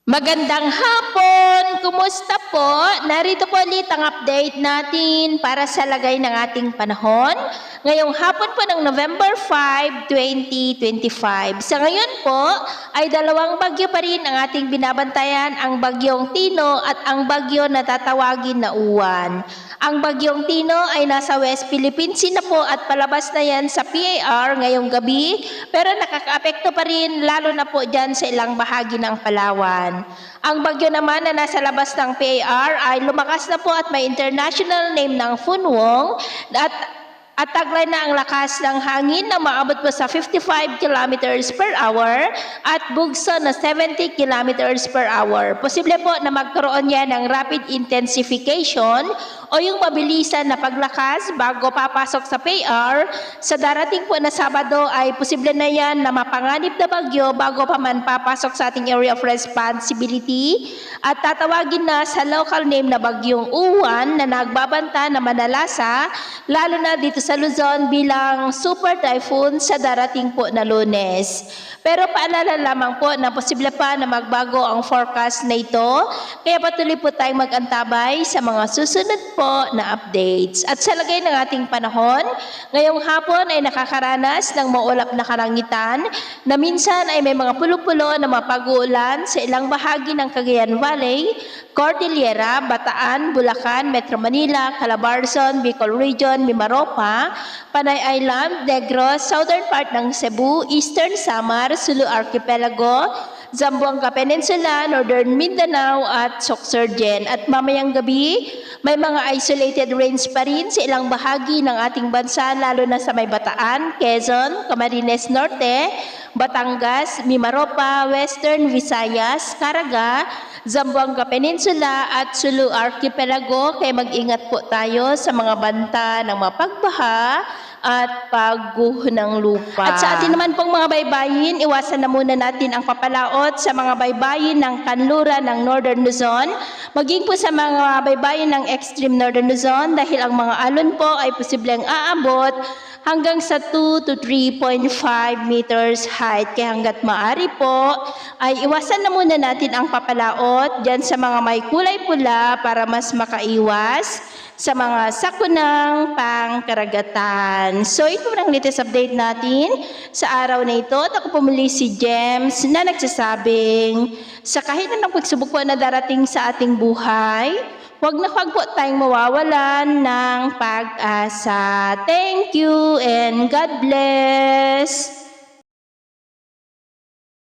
Magandang hapon! Kumusta po? Narito po ulit ang update natin para sa lagay ng ating panahon. Ngayong hapon po ng November 5, 2025. Sa ngayon po ay dalawang bagyo pa rin ang ating binabantayan, ang bagyong Tino at ang bagyo na tatawagin na Uwan. Ang bagyong Tino ay nasa West Philippines na po at palabas na yan sa PAR ngayong gabi, pero nakakaapekto pa rin lalo na po dyan sa ilang bahagi ng Palawan. Ang bagyo naman na nasa labas ng PAR ay lumakas na po at may international name ng Funwong at taglay na ang lakas ng hangin na maabot po sa 55 kilometers per hour at bugso na 70 kilometers per hour. Posible po na magkaroon yan ng rapid intensification o yung mabilisan na paglakas bago papasok sa PAR. Sa darating po na Sabado ay posible na yan na mapanganib na bagyo bago pa man papasok sa ating area of responsibility at tatawagin na sa local name na bagyong Uwan na nagbabanta na manalasa lalo na dito sa Luzon bilang super typhoon sa darating po na Lunes. Pero paalala lamang po na posible pa na magbago ang forecast na ito, kaya patuloy po tayong mag-antabay sa mga susunod po na updates. At sa lagay ng ating panahon, ngayong hapon ay nakakaranas ng maulap na kalangitan na minsan ay may mga pulo-pulo na mapag-uulan sa ilang bahagi ng Cagayan Valley, Cordillera, Bataan, Bulacan, Metro Manila, Calabarzon, Bicol Region, Mimaropa, Panay Island, Negros, southern part ng Cebu, Eastern Samar, Sulu Archipelago, Zamboanga Peninsula, Northern Mindanao at Sorsogon. At mamayang gabi, may mga isolated rains pa rin sa ilang bahagi ng ating bansa lalo na sa may Bataan, Quezon, Camarines Norte, Batangas, Mimaropa, Western Visayas, Caraga, Zamboanga Peninsula at Sulu Archipelago. Kaya mag-ingat po tayo sa mga banta ng mapagbaha at pagguho ng lupa. At sa atin naman pong mga baybayin, iwasan na muna natin ang papalaot sa mga baybayin ng kanluran ng Northern Luzon, maging po sa mga baybayin ng extreme Northern Luzon dahil ang mga alon po ay posibleng aabot hanggang sa 2 to 3.5 meters height. Kaya hanggat maaari po, ay iwasan na muna natin ang papalaot dyan sa mga may kulay pula para mas makaiwas sa mga sakunang pangkaragatan. So ito ang latest update natin sa araw na ito. At ako pumuli si James na nagsasabing sa kahit anong pagsubok po na darating sa ating buhay, huwag po tayong mawawalan ng pag-asa. Thank you and God bless!